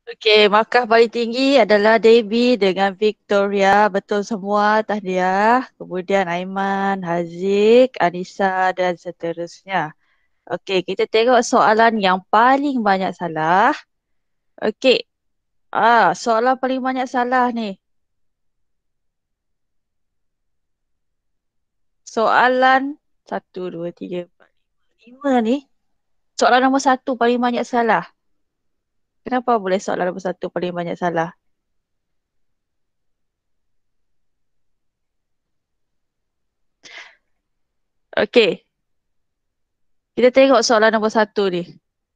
Okey, markah paling tinggi adalah Debbie dengan Victoria. Betul semua, tahniah. Kemudian Aiman, Haziq, Anissa dan seterusnya. Okey, kita tengok soalan yang paling banyak salah. Okey, soalan paling banyak salah ni. Soalan 1, 2, 3, 4, 5 ni. Soalan nombor 1 paling banyak salah. Kenapa boleh soalan nombor 1 paling banyak salah? Okey, kita tengok soalan nombor 1 ni.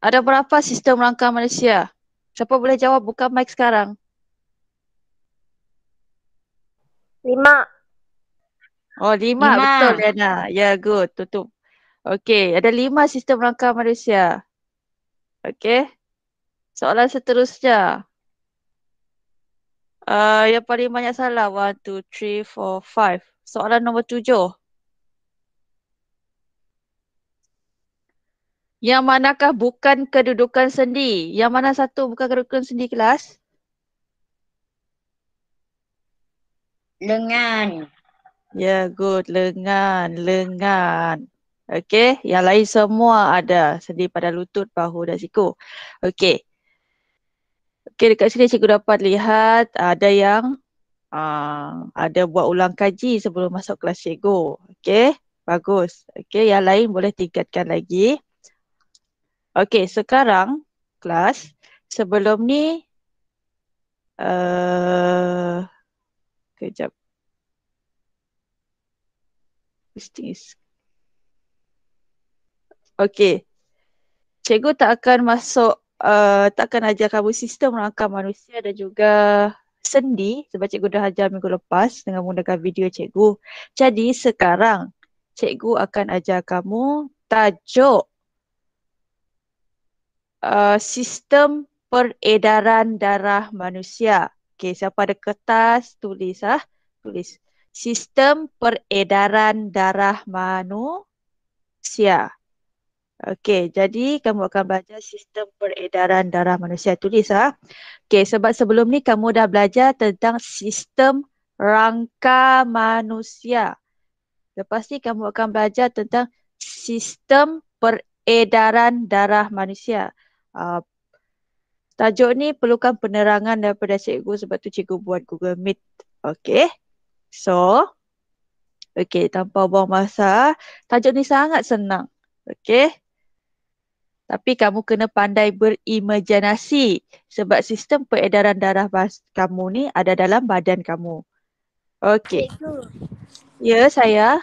Ada berapa sistem rangka Malaysia? Siapa boleh jawab? Buka mic sekarang. 5. Oh, 5. Betul, 5. Liana. Ya, good. Tutup. Okey, ada 5 sistem rangka Malaysia. Okey. Soalan seterusnya. Yang paling banyak salah. 1, 2, 3, 4, 5. Soalan nombor 7. Yang manakah bukan kedudukan sendi? Yang mana satu bukan kedudukan sendi, kelas? Lengan. Ya, good. Lengan. Lengan. Okey. Yang lain semua ada. Sendi pada lutut, bahu dan siku. Okey. Okey, dekat sini cikgu dapat lihat ada yang ada buat ulang kaji sebelum masuk kelas cikgu. Okey. Bagus. Okey. Yang lain boleh tingkatkan lagi. Okey. Sekarang kelas. Sebelum ni. Kejap. Okey. Cikgu tak akan masuk, tak akan ajar kamu sistem rangka manusia dan juga sendi sebab cikgu dah ajar minggu lepas dengan menggunakan video cikgu. Jadi sekarang cikgu akan ajar kamu tajuk sistem peredaran darah manusia. Okey, siapa ada kertas tulis tulis. Sistem peredaran darah manusia. Okey, jadi kamu akan belajar sistem peredaran darah manusia. Tulis Okey, sebab sebelum ni kamu dah belajar tentang sistem rangka manusia. Lepas ni kamu akan belajar tentang sistem peredaran darah manusia. Uh, Tajuk ni perlukan penerangan daripada cikgu sebab tu cikgu buat Google Meet. Okey. So, okey, tanpa buang masa, tajuk ni sangat senang. Okey. Tapi kamu kena pandai berimajinasi sebab sistem peredaran darah kamu ni ada dalam badan kamu. Okey. Cikgu, Ya, saya.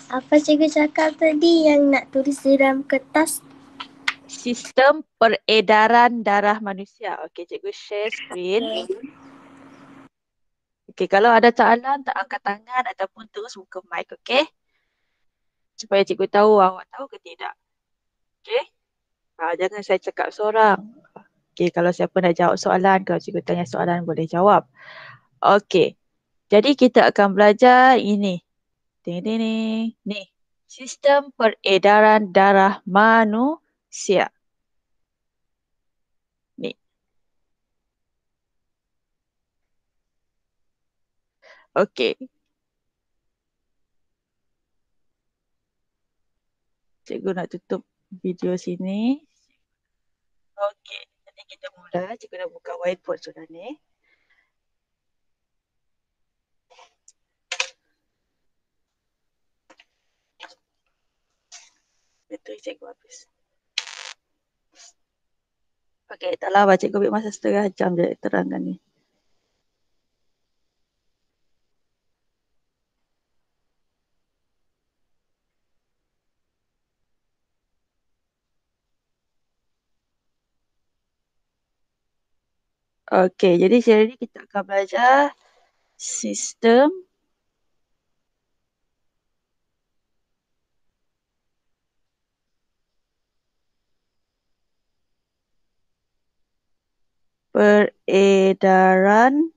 apa cikgu cakap tadi yang nak tulis di dalam kertas? Sistem peredaran darah manusia. Okey, cikgu share screen. Okey, kalau ada soalan, tak angkat tangan ataupun terus buka mic, okey? Supaya cikgu tahu awak tahu ke tidak. Okey? Jangan saya cakap seorang. Okey, kalau siapa nak jawab soalan, kalau cikgu tanya soalan boleh jawab. Okey. Jadi kita akan belajar ini. Ni. Sistem peredaran darah manusia. Ni. Okey. Cikgu nak tutup video sini. Okey. Jadi kita mula. Cikgu dah buka whiteboard sudah ni. Betul cikgu habis. Okey, tak lama cikgu ambil masa setengah jam je terangkan ni. Okey, jadi hari ni kita akan belajar sistem peredaran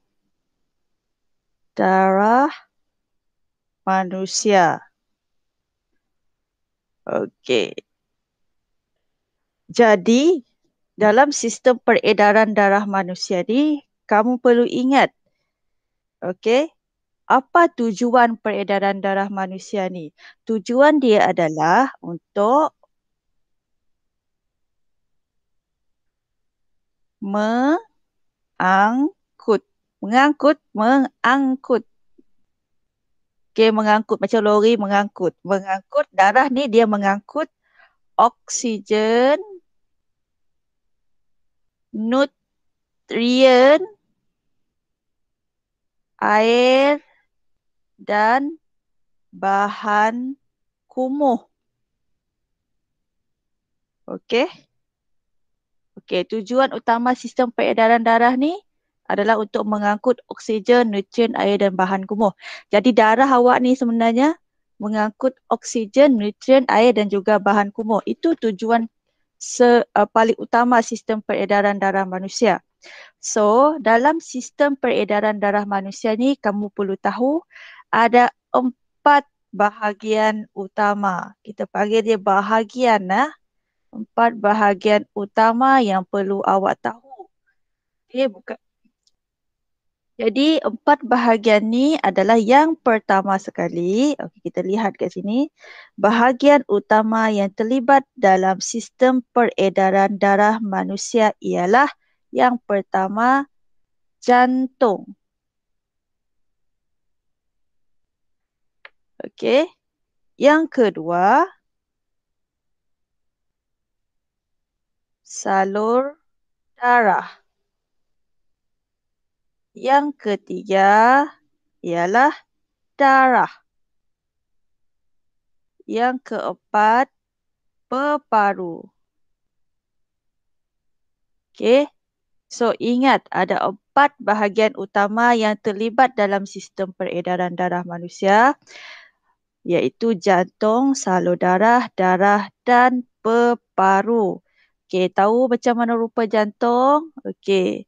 darah manusia. Okey. Jadi, dalam sistem peredaran darah manusia ni, kamu perlu ingat, okey, apa tujuan peredaran darah manusia ni? Tujuan dia adalah untuk mengangkut. Mengangkut. Okey, mengangkut macam lori mengangkut. Mengangkut darah ni dia mengangkut oksigen, nutrien, air dan bahan kumuh. Okey. Okey, tujuan utama sistem peredaran darah ni adalah untuk mengangkut oksigen, nutrien, air dan bahan kumuh. Jadi darah awak ni sebenarnya mengangkut oksigen, nutrien, air dan juga bahan kumuh. Itu tujuan paling utama sistem peredaran darah manusia. So, dalam sistem peredaran darah manusia ni kamu perlu tahu ada 4 bahagian utama. Kita panggil dia bahagian 4 bahagian utama yang perlu awak tahu. Okay, bukan. Jadi 4 bahagian ni adalah yang pertama sekali. Okey, kita lihat kat sini. Bahagian utama yang terlibat dalam sistem peredaran darah manusia ialah yang pertama, jantung. Okey. Yang kedua, salur darah. Yang ketiga ialah darah. Yang keempat, peparu. Okey. So ingat ada 4 bahagian utama yang terlibat dalam sistem peredaran darah manusia, iaitu jantung, salur darah, darah dan peparu. Okey, tahu macam mana rupa jantung? Okey.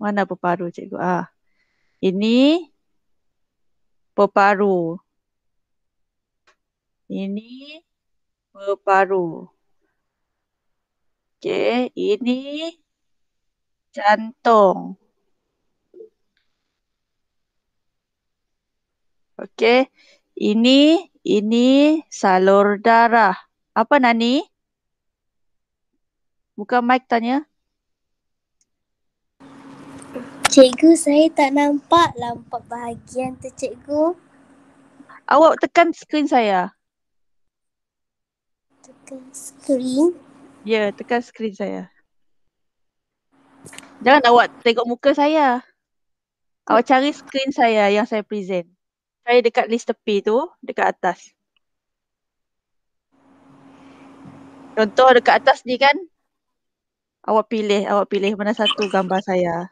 Mana peparu cikgu? Ini peparu. Ini peparu. Okey, ini jantung. Okey, ini salur darah. Apa Nani? Buka mic tanya. Cikgu, saya tak nampak lah 4 bahagian tu, cikgu. Awak tekan skrin saya. Tekan skrin. Ya, tekan skrin saya. Jangan awak tengok muka saya. Awak cari skrin saya yang saya present. Saya dekat list tepi tu, dekat atas. Contoh dekat atas ni kan. Awak pilih mana satu gambar saya.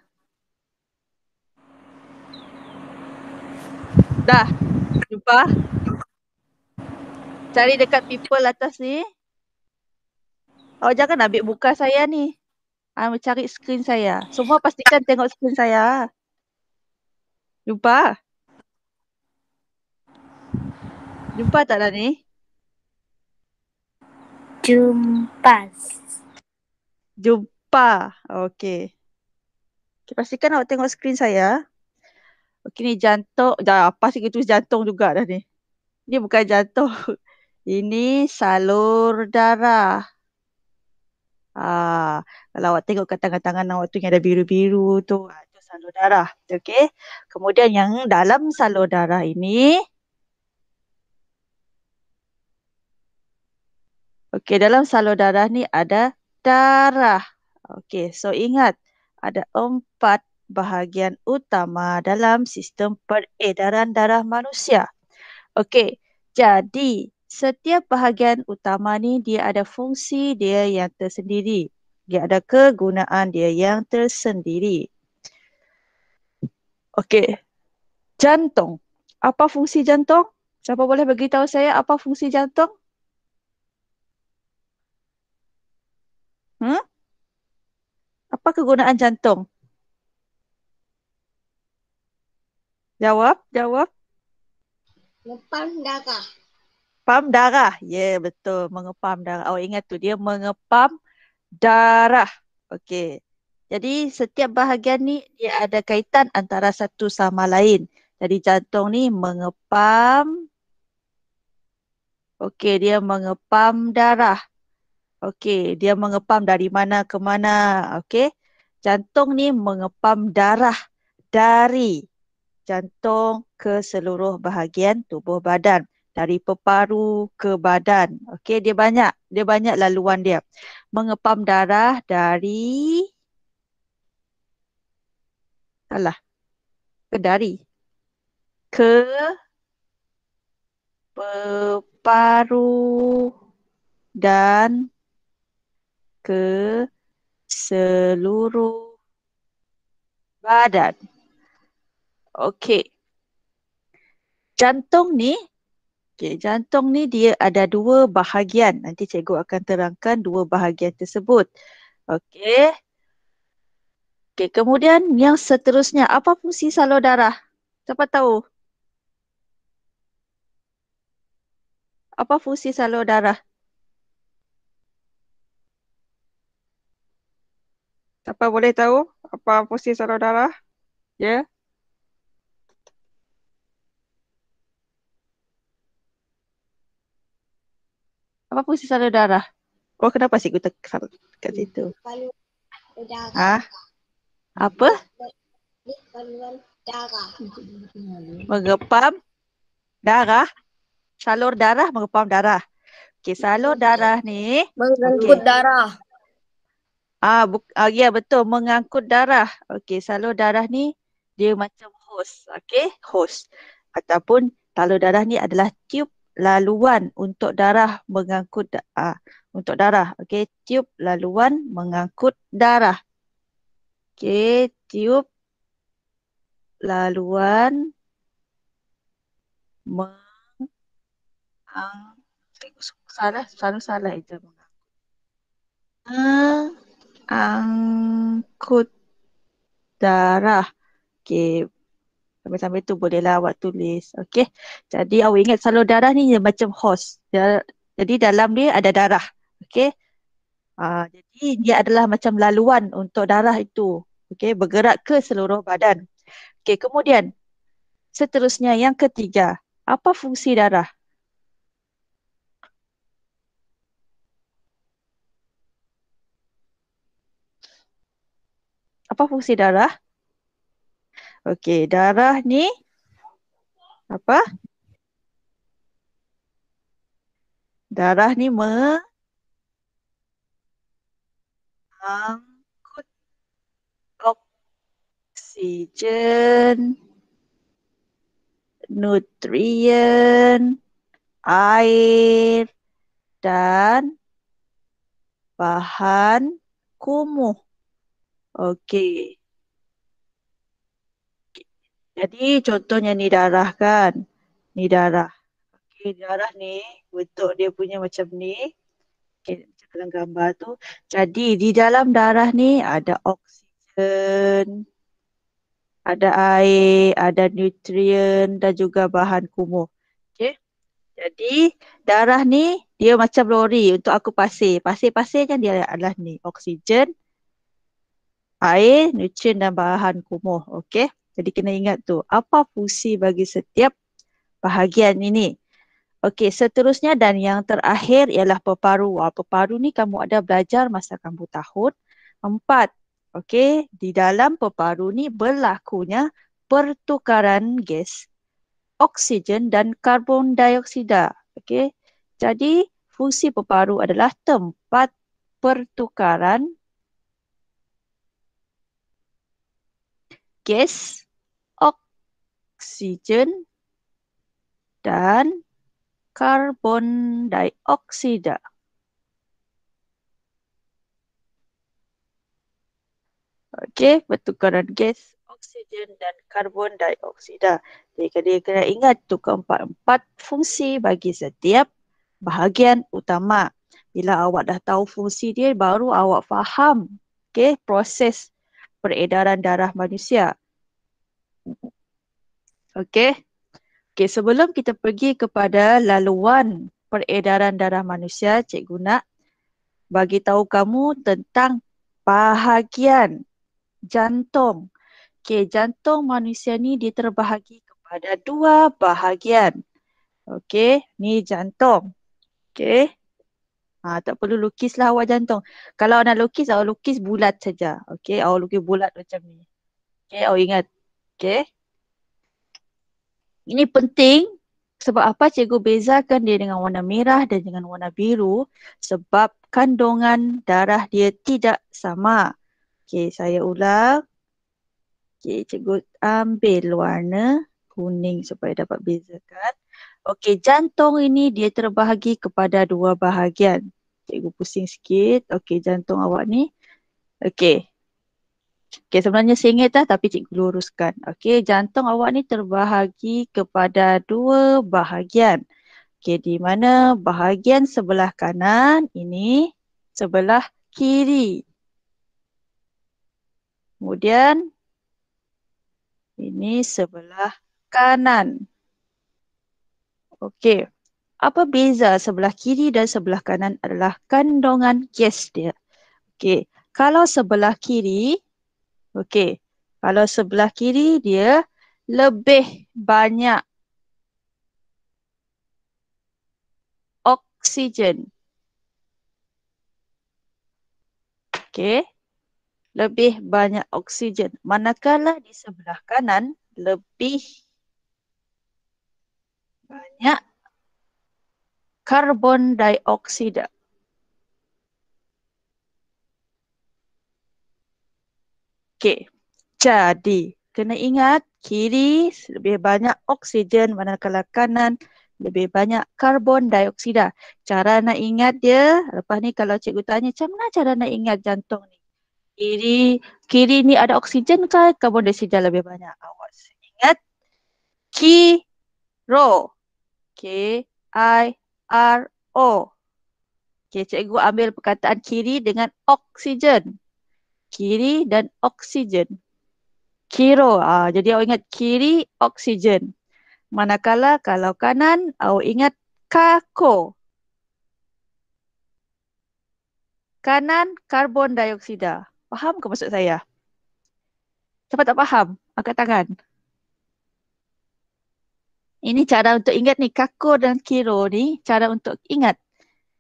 Dah, jumpa. Cari dekat people atas ni. Awak jangan ambil muka saya ni. Cari skrin saya. Semua pastikan tengok skrin saya. Jumpa? Jumpa tak dah ni? Jumpa. Jumpa. Okey. Okay, pastikan awak tengok skrin saya. Okey, ni jantung. Dah apa sih itu jantung juga dah ni. Ini bukan jantung. Ini salur darah. Kalau awak tengok kat tangan-tangan awak tu yang ada biru-biru tu, itu salur darah. Okey. Kemudian yang dalam salur darah ini, okey, dalam salur darah ni ada darah. Okey, so ingat ada 4 bahagian utama dalam sistem peredaran darah manusia. Okey, jadi setiap bahagian utama ni dia ada fungsi dia yang tersendiri. Dia ada kegunaan dia yang tersendiri. Okey, jantung. Apa fungsi jantung? Siapa boleh beritahu saya apa fungsi jantung? Apa kegunaan jantung? Jawab. Lepas darah. Mengepam darah. Ya, betul. Mengepam darah. Awak ingat tu, dia mengepam darah. Okey. Jadi setiap bahagian ni dia ada kaitan antara satu sama lain. Jadi jantung ni mengepam. Okey, dia mengepam darah. Okey, dia mengepam dari mana ke mana. Okey. Jantung ni mengepam darah dari jantung ke seluruh bahagian tubuh badan. Dari peparu ke badan. Okey, dia banyak laluan dia. Mengepam darah dari salah, ke dari ke peparu dan ke seluruh badan. Okey. Jantung ni jantung ni dia ada dua bahagian. Nanti cikgu akan terangkan dua bahagian tersebut. Okey. Okey, kemudian yang seterusnya, apa fungsi salur darah? Siapa tahu? Apa fungsi salur darah? Siapa boleh tahu apa fungsi salur darah? Ya. Apa fungsi salur darah? Oh, kenapa sih kita kat situ? Paluan darah. Ah, apa? Paluan darah. Mengepam darah. Salur darah mengepam darah. Okey, salur darah ni. Mengangkut Okey. darah. Ya betul, mengangkut darah. Okey, salur darah ni dia macam hos. Okey, hos. Ataupun salur darah ni adalah tiub laluan untuk darah mengangkut untuk darah. Okey, tiub laluan mengangkut darah. Okey, tiub laluan salah itu. Mengangkut darah. Okey, sambil-sambil tu bolehlah awak tulis. Okey. Jadi awak ingat salur darah ni dia macam hos. Jadi dalam dia ada darah. Okey. Jadi dia adalah macam laluan untuk darah itu. Okey, bergerak ke seluruh badan. Okey, kemudian seterusnya yang ketiga, apa fungsi darah? Apa fungsi darah? Okey, darah ni apa? Darah ni mengangkut oksigen, nutrien, air, dan bahan kumuh. Okey. Jadi contohnya ni darah kan. Ni darah. Okey, darah ni bentuk dia punya macam ni. Okey, macam dalam gambar tu. Jadi di dalam darah ni ada oksigen, ada air, ada nutrien dan juga bahan kumuh. Okey. Jadi darah ni dia macam lori untuk aku pasir. Pasir-pasir kan dia adalah ni. Oksigen, air, nutrien dan bahan kumuh. Okey. Jadi kena ingat tu. Apa fungsi bagi setiap bahagian ini? Okey, seterusnya dan yang terakhir ialah peparu. Peparu ni kamu ada belajar masa kamu tahun 4. Okey, di dalam peparu ni berlakunya pertukaran gas, oksigen dan karbon dioksida. Okey. Jadi fungsi peparu adalah tempat pertukaran gas, oksigen dan karbon dioksida. Okey, pertukaran gas, oksigen dan karbon dioksida. Jadi kena ingat tu keempat-empat fungsi bagi setiap bahagian utama. Bila awak dah tahu fungsi dia, baru awak faham proses peredaran darah manusia. Okey. Okey, sebelum kita pergi kepada laluan peredaran darah manusia, cikgu nak bagi tahu kamu tentang bahagian jantung. Okey, jantung manusia ni dia terbahagi kepada dua bahagian. Okey, ni jantung. Okey. Tak perlu lukislah awak jantung. Kalau nak lukis, awak lukis bulat saja. Okey, awak lukis bulat macam ni. Okey, awak ingat. Okey. Ini penting sebab apa cikgu bezakan dia dengan warna merah dan dengan warna biru sebab kandungan darah dia tidak sama. Okey, saya ulang. Okey, cikgu ambil warna kuning supaya dapat bezakan. Okey, jantung ini dia terbahagi kepada dua bahagian. Cikgu pusing sikit. Okey, jantung awak ni. Okey. Okey, sebenarnya sengit dah tapi cikgu luruskan. Okey, jantung awak ni terbahagi kepada dua bahagian. Okey, di mana bahagian sebelah kanan ini sebelah kiri. Kemudian ini sebelah kanan. Okey. Apa beza sebelah kiri dan sebelah kanan adalah kandungan gas dia. Okey. Kalau sebelah kiri, okey. Kalau sebelah kiri dia lebih banyak oksigen. Okey. Lebih banyak oksigen. Manakala di sebelah kanan lebih banyak karbon dioksida. Okey. Jadi, kena ingat kiri lebih banyak oksigen manakala kanan lebih banyak karbon dioksida. Cara nak ingat dia, lepas ni kalau cikgu tanya macam mana cara nak ingat jantung ni? Kiri ni ada oksigen ke karbon dioksida lebih banyak? Awak ingat kiro. K-I-R-O. Okey, cikgu ambil perkataan kiri dengan oksigen. Kiri dan oksigen. Kiro. Jadi awak ingat kiri oksigen. Manakala kalau kanan awak ingat kako. Kanan karbon dioksida. Faham ke maksud saya? Siapa tak faham? Angkat tangan. Ini cara untuk ingat ni. Kako dan kiro ni cara untuk ingat.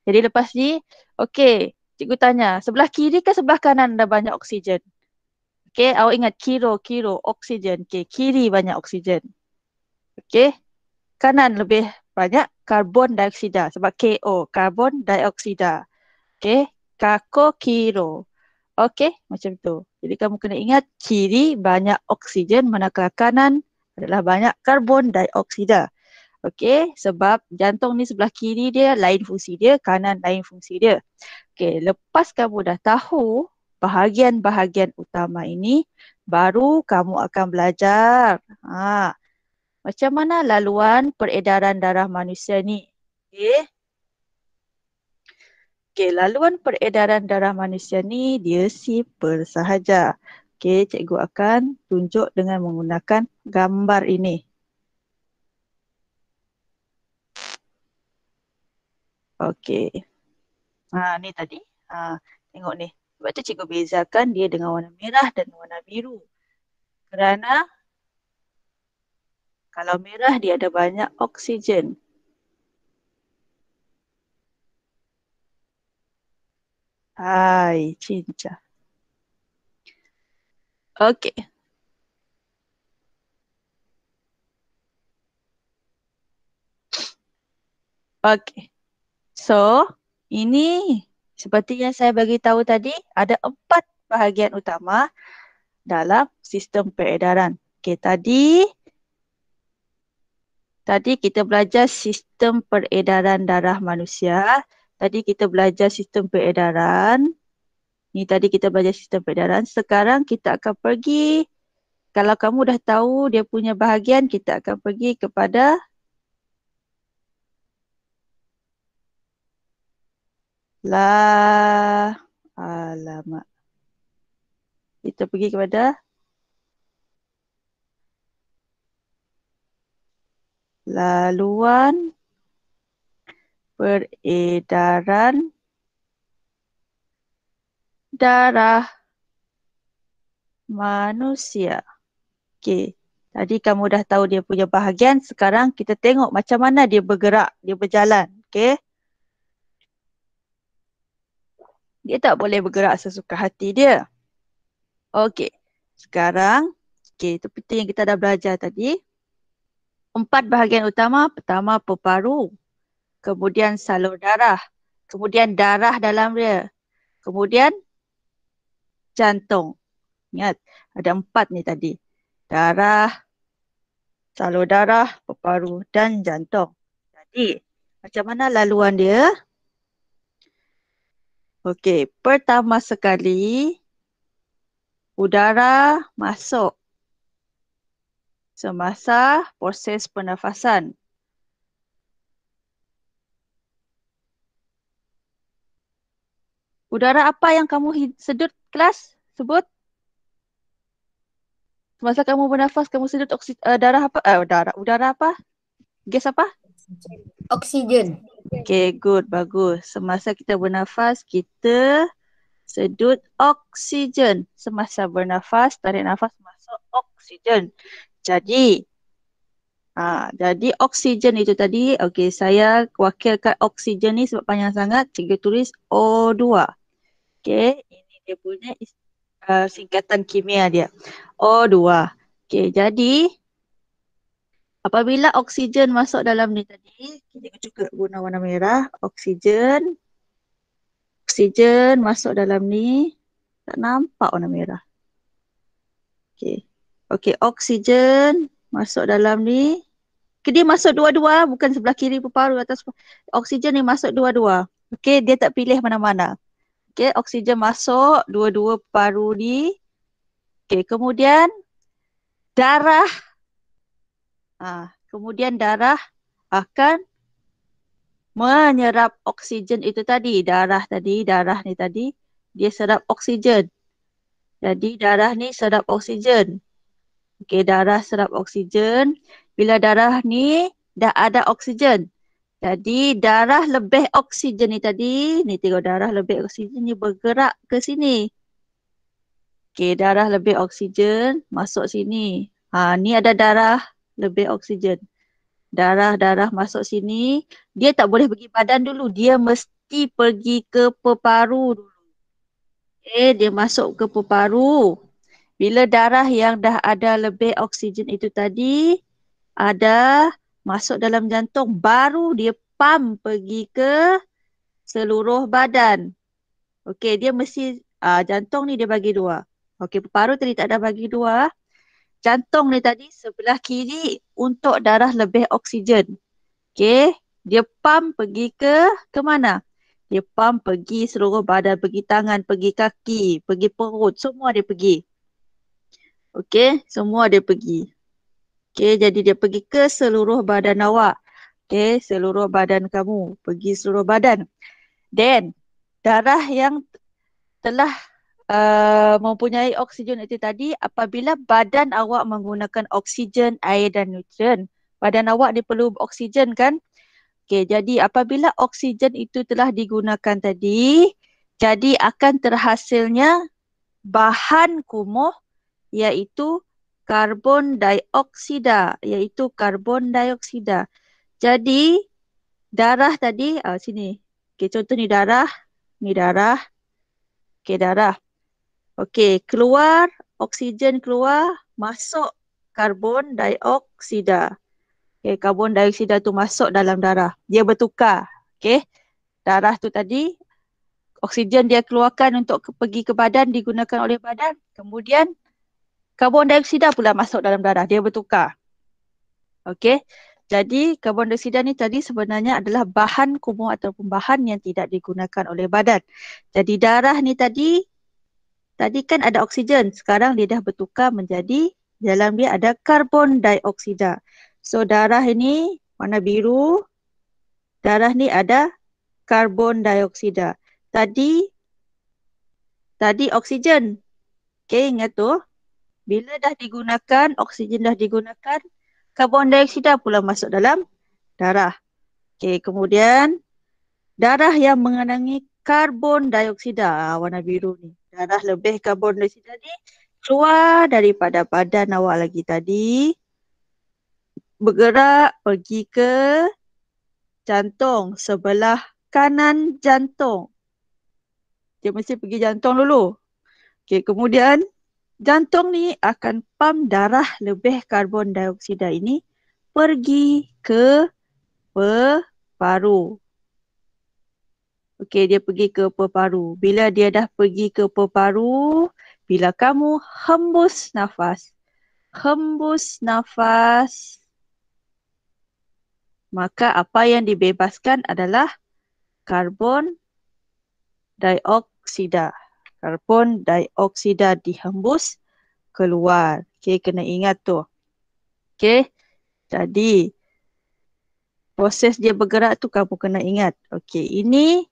Jadi lepas ni, okey, cikgu tanya, sebelah kiri ke sebelah kanan ada banyak oksigen? Okey, awak ingat kiro, oksigen. Okey, kiri banyak oksigen. Okey, kanan lebih banyak karbon dioksida sebab KO, karbon dioksida. Okey, kako kiro. Okey, macam tu. Jadi kamu kena ingat kiri banyak oksigen manakala kanan adalah banyak karbon dioksida. Okey, sebab jantung ni sebelah kiri dia lain fungsi dia, kanan lain fungsi dia. Okey, lepas kamu dah tahu bahagian-bahagian utama ini, baru kamu akan belajar macam mana laluan peredaran darah manusia ni. Okey. Okey, laluan peredaran darah manusia ni dia simple sahaja. Okey, cikgu akan tunjuk dengan menggunakan gambar ini. Okey. Ni tadi. Tengok ni. Sebab tu cikgu bezakan dia dengan warna merah dan warna biru. Kerana kalau merah dia ada banyak oksigen. Hai, cinca. Okey. Okey. So, ini seperti yang saya bagi tahu tadi, ada 4 bahagian utama dalam sistem peredaran. Okey, tadi kita belajar sistem peredaran darah manusia. Tadi kita belajar sistem peredaran. Ni tadi kita belajar sistem peredaran. Sekarang kita akan pergi, kalau kamu dah tahu dia punya bahagian, kita akan pergi kepada alamak. Kita pergi kepada laluan peredaran darah manusia. Okey. Tadi kamu dah tahu dia punya bahagian. Sekarang kita tengok macam mana dia bergerak, dia berjalan. Okey. Dia tak boleh bergerak sesuka hati dia. Okey. Sekarang, okey, seperti yang kita dah belajar tadi. 4 bahagian utama. Pertama, peparu. Kemudian salur darah. Kemudian darah dalam dia. Kemudian jantung. Ingat, ada 4 ni tadi. Darah, salur darah, peparu dan jantung. Jadi, macam mana laluan dia? Okey, pertama sekali udara masuk semasa proses pernafasan. Udara apa yang kamu sedut, kelas? Sebut. Semasa kamu bernafas, kamu sedut darah apa? Udara apa? Gas apa? Oksigen. Okay, good. Bagus. Semasa kita bernafas, kita sedut oksigen. Semasa bernafas, tarik nafas, masuk oksigen. Jadi oksigen itu tadi, okey, saya wakilkan oksigen ni sebab panjang sangat. Cikgu tulis O2. Okey, ini dia punya singkatan kimia dia. O2. Okey, jadi apabila oksigen masuk dalam ni tadi, kita juga guna warna merah. Oksigen masuk dalam ni. Tak nampak warna merah. Okey. Okey, oksigen masuk dalam ni. Dia masuk dua-dua, bukan sebelah kiri peparu atas. Oksigen ni masuk dua-dua. Okey, dia tak pilih mana-mana. Okey, oksigen masuk dua-dua peparu ni. Okey, kemudian darah. Kemudian darah akan menyerap oksigen itu tadi. Darah ni tadi, dia serap oksigen. Jadi darah ni serap oksigen. Okey, darah serap oksigen. Bila darah ni dah ada oksigen. Jadi darah lebih oksigen ni tadi, ni tengok darah lebih oksigen ni bergerak ke sini. Okey, darah lebih oksigen masuk sini. Ni ada darah lebih oksigen. Darah masuk sini. Dia tak boleh pergi badan dulu. Dia mesti pergi ke peparu dulu. Okey, dia masuk ke peparu. Bila darah yang dah ada lebih oksigen itu tadi ada masuk dalam jantung, baru dia pump pergi ke seluruh badan. Okey, dia mesti jantung ni dia bagi dua. Okey, peparu tadi tak ada bagi dua. Jantung ni tadi sebelah kiri untuk darah lebih oksigen. Okey, dia pump pergi ke mana? Dia pump pergi seluruh badan, pergi tangan, pergi kaki, pergi perut, semua dia pergi. Okey, semua dia pergi. Okey, jadi dia pergi ke seluruh badan awak. Okey, seluruh badan kamu. Pergi seluruh badan. Then, darah yang telah mempunyai oksigen itu tadi, apabila badan awak menggunakan oksigen, air dan nutrien, badan awak dia perlu oksigen kan? Okey, jadi apabila oksigen itu telah digunakan tadi, jadi akan terhasilnya bahan kumuh iaitu karbon dioksida, Jadi darah tadi sini. Okey, contoh ni darah, Okey, darah. Okey, keluar oksigen keluar, masuk karbon dioksida. Okey, karbon dioksida tu masuk dalam darah. Dia bertukar. Okey. Darah tu tadi oksigen dia keluarkan untuk pergi ke badan, digunakan oleh badan. Kemudian karbon dioksida pula masuk dalam darah. Dia bertukar. Okey. Jadi karbon dioksida ni tadi sebenarnya adalah bahan kumuh ataupun bahan yang tidak digunakan oleh badan. Jadi darah ni tadi kan ada oksigen. Sekarang dia dah bertukar menjadi dalam dia ada karbon dioksida. So darah ini warna biru. Darah ni ada karbon dioksida. Tadi oksigen. Okey, ingat tu. Bila dah digunakan, oksigen dah digunakan, karbon dioksida pula masuk dalam darah. Okey, kemudian darah yang mengandungi karbon dioksida, warna biru ni. Darah lebih karbon dioksida ni keluar daripada badan awak lagi tadi, bergerak pergi ke jantung, sebelah kanan jantung. Dia mesti pergi jantung dulu. Okey, kemudian jantung ni akan pam darah lebih karbon dioksida ini pergi ke paru. Okey, dia pergi ke paru. Bila dia dah pergi ke paru, bila kamu hembus nafas, maka apa yang dibebaskan adalah karbon dioksida. Karbon dioksida dihembus keluar. Okey, kena ingat tu. Okey, jadi proses dia bergerak tu kamu kena ingat. Okey, ini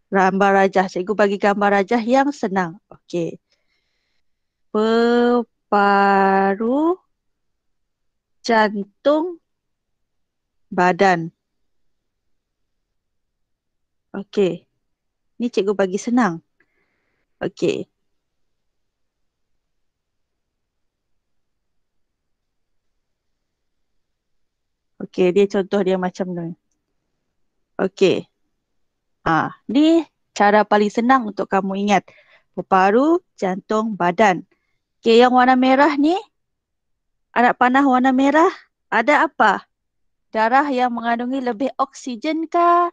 gambar rajah. Cikgu bagi gambar rajah yang senang. Okey. Paru, jantung, badan. Okey. Ni cikgu bagi senang. Okey. Okey, dia contoh dia macam ni. Okey. Ni cara paling senang untuk kamu ingat. Paru, jantung, badan. Okey, yang warna merah ni, anak panah warna merah, ada apa? Darah yang mengandungi lebih oksigen kah?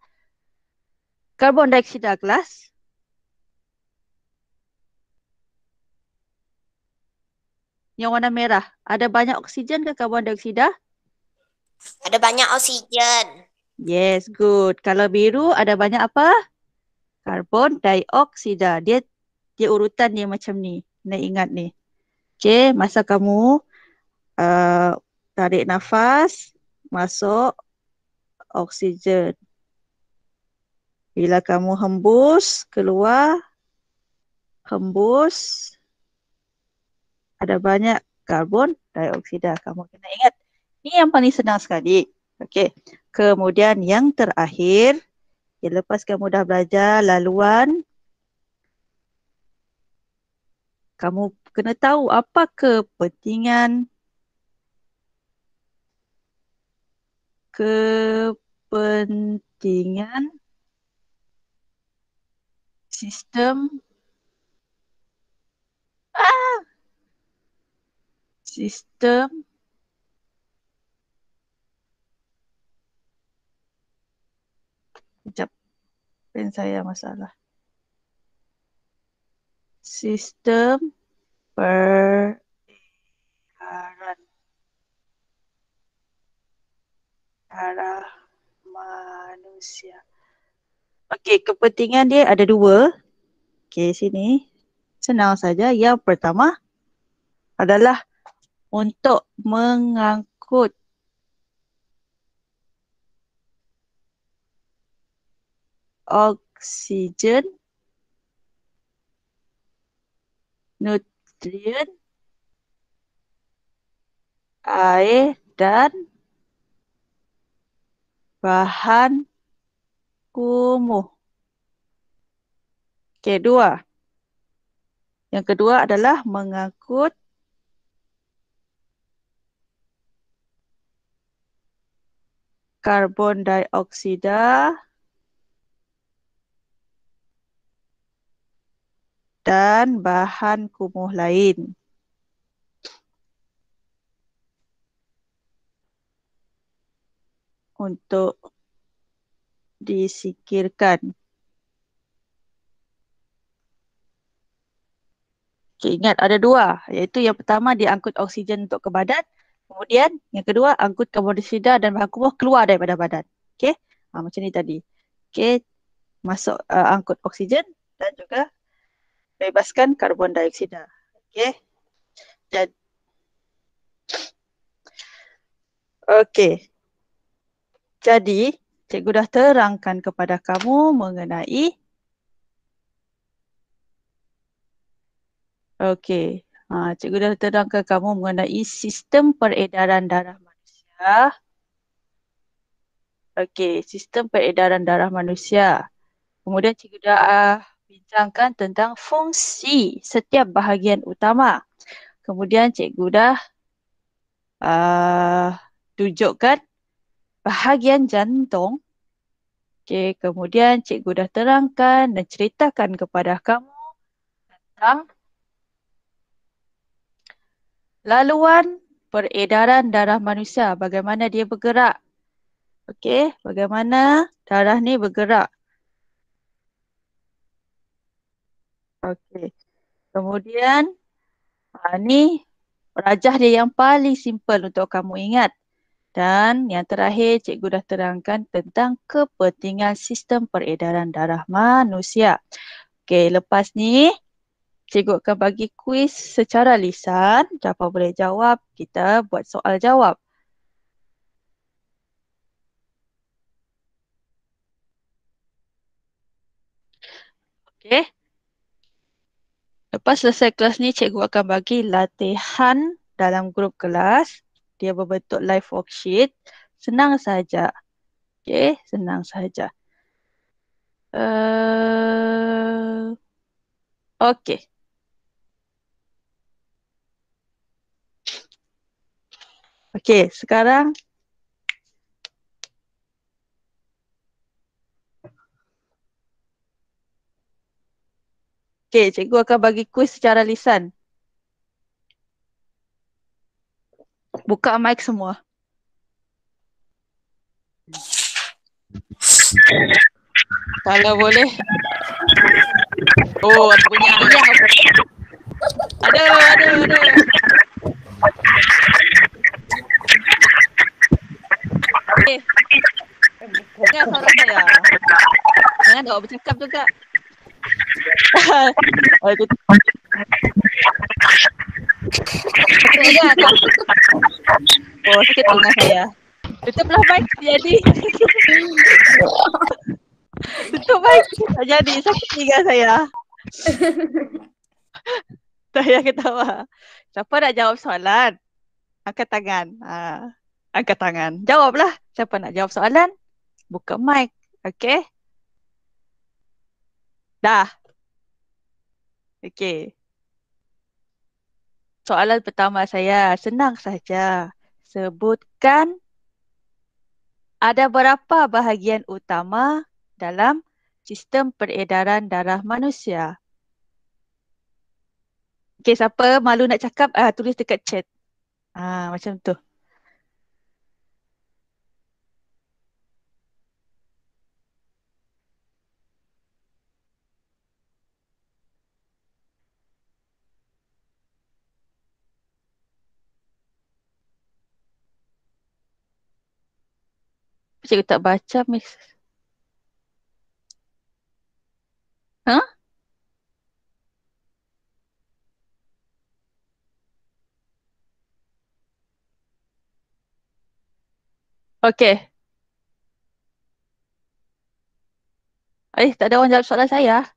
Karbon dioksida kelas? Yang warna merah, ada banyak oksigen ke karbon dioksida? Ada banyak oksigen. Yes, good. Kalau biru ada banyak apa? Karbon dioksida. Dia urutan dia macam ni. Nak ingat ni. Okay, masa kamu tarik nafas, masuk oksigen. Bila kamu hembus, keluar, hembus, ada banyak karbon dioksida. Kamu kena ingat. Ini yang paling senang sekali. Okey. Kemudian yang terakhir, lepas kamu dah belajar laluan, kamu kena tahu apa kepentingan sistem sistem sekejap, pen saya masalah. Sistem peredaran darah manusia. Okey, kepentingan dia ada dua. Okey, sini. Senang saja. Yang pertama adalah untuk mengangkut oksigen, nutrien, air, dan bahan kumuh. Okey, dua. Yang kedua adalah mengangkut karbon dioksida dan bahan kumuh lain. Untuk disingkirkan. Okay, ingat ada dua, iaitu yang pertama dia angkut oksigen untuk ke badan, kemudian yang kedua angkut karbon dioksida dan bahan kumuh keluar daripada badan. Okey, macam ni tadi. Okey, masuk angkut oksigen dan juga bebaskan karbon dioksida. Okey. Okey. Jadi, cikgu dah terangkan kepada kamu mengenai cikgu dah terangkan kamu mengenai sistem peredaran darah manusia. Okey, sistem peredaran darah manusia. Kemudian cikgu dah bincangkan tentang fungsi setiap bahagian utama. Kemudian cikgu dah uh, tunjukkan bahagian jantung. Okey, kemudian cikgu dah terangkan dan ceritakan kepada kamu tentang laluan peredaran darah manusia, bagaimana dia bergerak. Okey, bagaimana darah ni bergerak. Okey. Kemudian ni rajah dia yang paling simple untuk kamu ingat. Dan yang terakhir, cikgu dah terangkan tentang kepentingan sistem peredaran darah manusia. Okey, lepas ni cikgu akan bagi kuis secara lisan. Siapa boleh jawab, kita buat soal jawab. Okey. Lepas selesai kelas ni, cikgu akan bagi latihan dalam grup kelas. Dia berbentuk live worksheet. Senang saja. Okey, senang saja. Okey. Okey, sekarang cikgu akan bagi kuis secara lisan. Buka mic semua. Kalau boleh. Oh, ada bunyi ayam. Ada. Okey. Dengar suara saya. Jangan awak bercakap juga. Oh, sakit telinga saya. Tutuplah mic jadi. Tutup mic tak jadi. Sakit telinga saya. Saya ketawa. Siapa nak jawab soalan? Angkat tangan. Angkat tangan. Jawablah. Siapa nak jawab soalan? Buka mic. Okey. Dah. Okey. Soalan pertama saya. Senang saja. Sebutkan ada berapa bahagian utama dalam sistem peredaran darah manusia? Okey, siapa malu nak cakap, tulis dekat chat. Macam tu. Cikgu tak baca, Miss. Ha? Okey. Tak ada orang jawab soalan saya.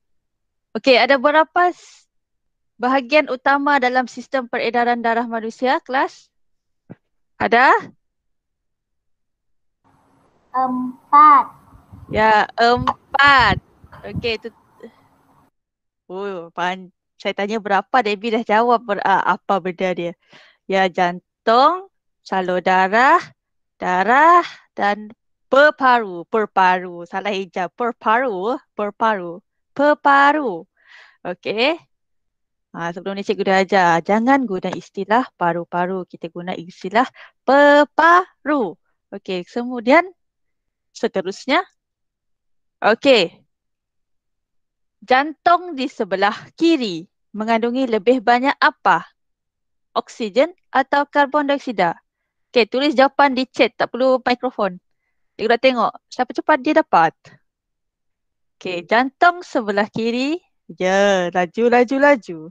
Okey, ada berapa bahagian utama dalam sistem peredaran darah manusia, kelas? Ada? 4. Ya, 4. Okey, tu. Saya tanya berapa, Debbie dah jawab apa benda dia. Ya, jantung, salur darah, darah dan perparu. Salah hijab. Perparu. Okey. Sebelum ni cikgu dah ajar. Jangan guna istilah paru-paru. Kita guna istilah perparu. Okey. Kemudian seterusnya. Okey. Jantung di sebelah kiri mengandungi lebih banyak apa? Oksigen atau karbon dioksida? Okey. Tulis jawapan di chat. Tak perlu mikrofon. Cikgu dah tengok. Siapa cepat dia dapat. Okey. Jantung sebelah kiri. Ya. Laju.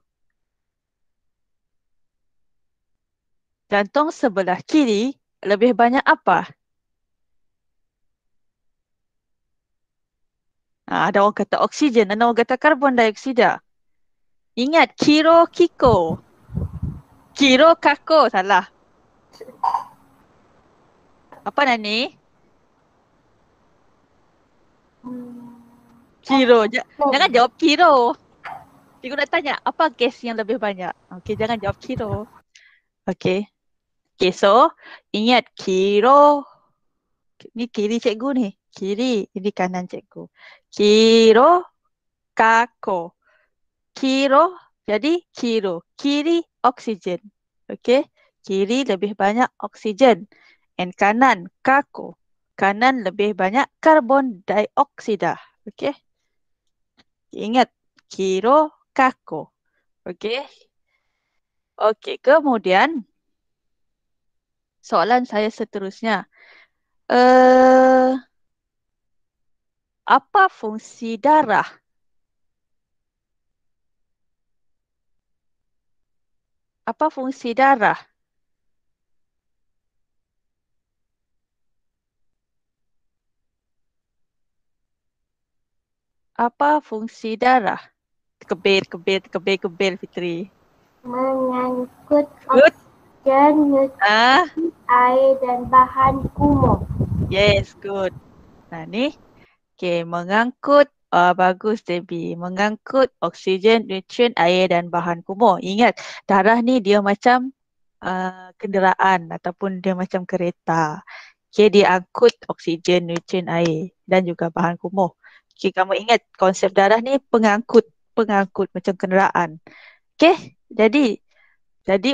Jantung sebelah kiri lebih banyak apa? Ada orang kata oksigen, ada orang kata karbon dioksida. Ingat, kiro kako, salah. Apa Nani? Kilo. Jangan jawab kilo. Cikgu nak tanya, apa gas yang lebih banyak? Okey, jangan jawab kilo. Okey. Okey, so ingat kilo. Ni kiri cikgu ni. Kiri. Ini kanan cikgu. Kiro kako. Kiro jadi kilo. Kiri oksigen. Okey. Kiri lebih banyak oksigen. And kanan kako. Kanan lebih banyak karbon dioksida. Okey. Ingat kiro kako. Okey. Okey, kemudian soalan saya seterusnya. Apa fungsi darah? Apa fungsi darah? Apa fungsi darah? Kebir, Fitri. Mengangkut Good. oksigen, Ah, air dan bahan kumuh. yes, good. Nah, ni. Okay, mengangkut. Bagus, Debbie. Mengangkut oksigen, nutrien, air dan bahan kumuh. Ingat, darah ni dia macam kenderaan ataupun dia macam kereta. Okay, dia angkut oksigen, nutrien, air dan juga bahan kumuh. Okay, kamu ingat konsep darah ni pengangkut macam kenderaan. Okay, jadi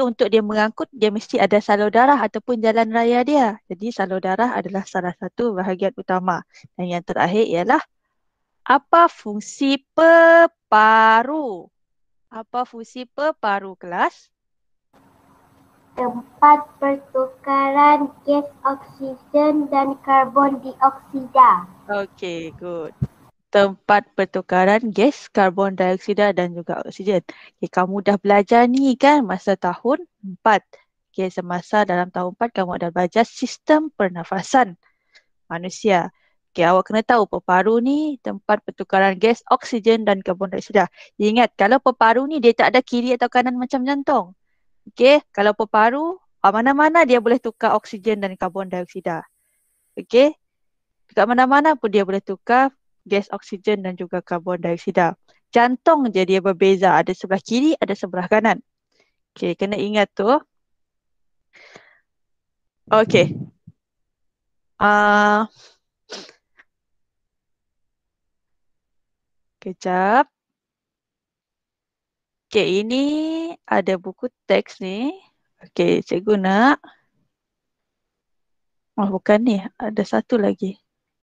untuk dia mengangkut, dia mesti ada salur darah ataupun jalan raya dia. Jadi salur darah adalah salah satu bahagian utama. Dan yang terakhir ialah apa fungsi peparu? Apa fungsi peparu, kelas? Tempat pertukaran gas oksigen dan karbon dioksida. Okay, good. Tempat pertukaran gas karbon dioksida dan juga oksigen. Okay, kamu dah belajar ni kan masa tahun 4. Okay, semasa dalam tahun 4 kamu dah belajar sistem pernafasan manusia. Okay, awak kena tahu peparu ni tempat pertukaran gas oksigen dan karbon dioksida. Ingat, kalau peparu ni dia tak ada kiri atau kanan macam jantung. Okay, kalau peparu, mana-mana dia boleh tukar oksigen dan karbon dioksida. Okay, dekat mana-mana pun dia boleh tukar gas oksigen dan juga karbon dioksida. Jantung je dia berbeza. Ada sebelah kiri, ada sebelah kanan. Okay, kena ingat tu. Okay. Kejap. Okay, ini ada buku teks ni. Okay, cikgu nak. Oh, bukan ni. Ada satu lagi.